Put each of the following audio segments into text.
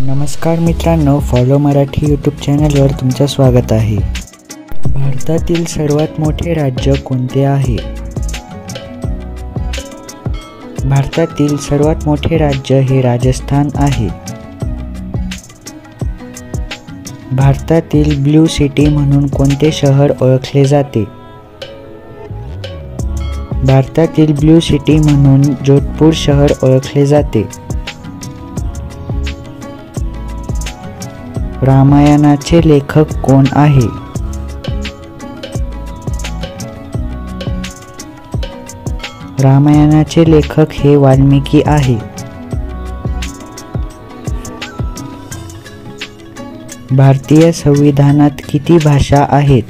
नमस्कार मित्रांनो, follow Marathi YouTube चॅनलवर तुमचं स्वागत आहे। भारतातील सर्वात मोठे राज्य कोणते आहे? भारतातील सर्वात मोठे राज्य हे राजस्थान आहे। भारतातील ब्लू सिटी म्हणून कोणते शहर ओळखले जाते? भारतातील ब्लू सिटी म्हणून जोधपूर शहर ओळखले जाते। रामायणाचे लेखक कोण आहे? रामायणाचे लेखक हे वाल्मिकी आहे। भारतीय संविधानात किती भाषा आहेत?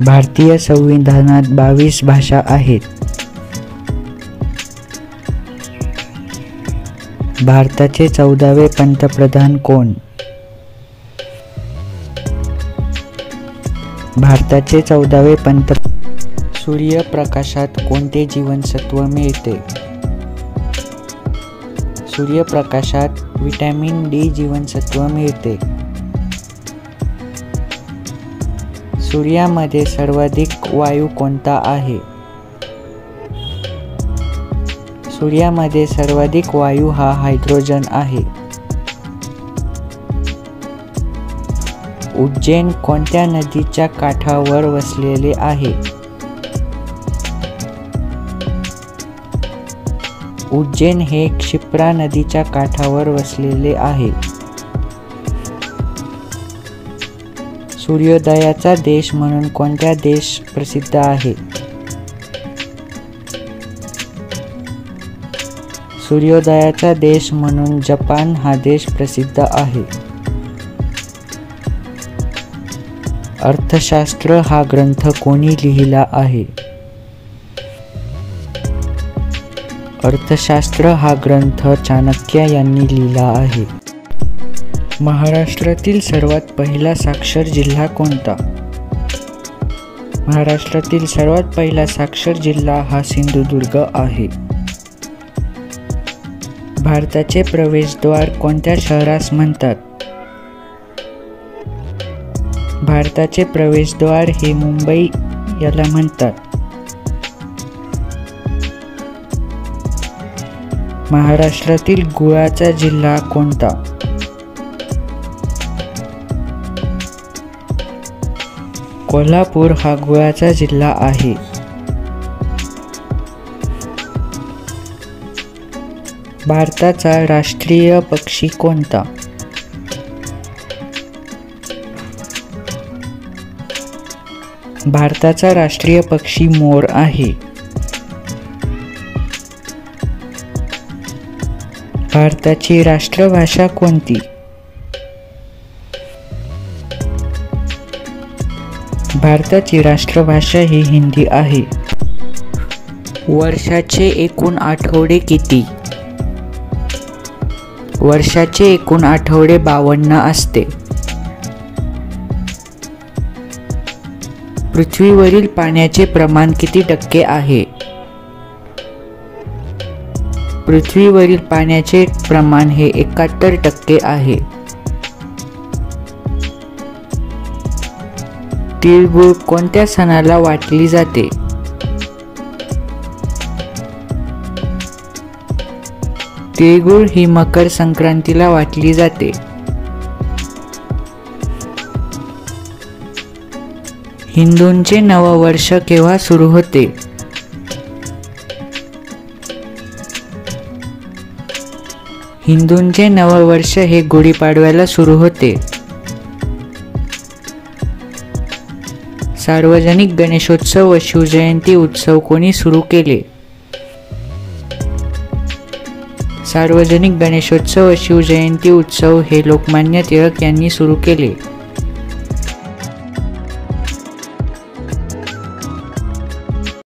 भारतीय संविधानात 22 भाषा आहेत। भारताचे 14वे पंतप्रधान कोण? भारताचे 14वे पंतप्रधान। सूर्यप्रकाशात कोणते जीवनसत्व मिळते? सूर्यप्रकाशात व्हिटॅमिन डी जीवनसत्व मिळते। सूर्यामध्ये सर्वाधिक वायू कोणता आहे? सूर्यामध्ये सर्वाधिक वायू हा हायड्रोजन आहे। उज्जैन कोणत्या नदीच्या काठावर वसलेले आहे? उज्जैन हे क्षिप्रा नदीच्या काठावर वसलेले आहे। सूर्योदयाचा देश म्हणून कोणता देश प्रसिद्ध आहे? सूर्योदयाचा देश म्हणून जपान हा देश प्रसिद्ध आहे। अर्थशास्त्र हा ग्रंथ कोणी लिहिला आहे? अर्थशास्त्र हा ग्रंथ चाणक्य यांनी लिहिला आहे। महाराष्ट्रातील सर्वात पहिला साक्षर जिल्हा कोणता? महाराष्ट्रातील सर्वात पहिला साक्षर जिल्हा हा सिंधुदुर्ग आहे। भारताचे प्रवेशद्वार कोणत्या शहरास म्हणतात? भारताचे प्रवेशद्वार हे मुंबई याला म्हणतात। महाराष्ट्रातील गुळाचा जिल्हा कोणता? कोल्हापूर हा गुळाचा जिल्हा आहे। भारताचा राष्ट्रीय पक्षी कोणता? भारताचा राष्ट्रीय पक्षी मोर आहे। भारताची राष्ट्रभाषा कोणती? भारताची राष्ट्रभाषा ही हिंदी आहे। वर्षाचे एकूण आठवडे किती? वर्षाचे एकूण आठवडे 52 असते। पृथ्वीवरील पाण्याचे प्रमाण किती टक्के आहे? पृथ्वीवरील पाण्याचे प्रमाण हे 71% आहे। तिळगुळ कोणत्या सणाला वाटली जाते? तिळगुळ ही मकर संक्रांतीला वाटली जाते। हिंदूंचे नववर्ष केव्हा सुरू होते? हिंदूंचे नववर्ष हे गुढीपाडव्याला सुरू होते। सार्वजनिक गणेशोत्सव व शिवजयंती उत्सव कोणी सुरू केले? सार्वजनिक गणेशोत्सव व शिवजयंती उत्सव हे लोकमान्य टिळक यांनी सुरू केले।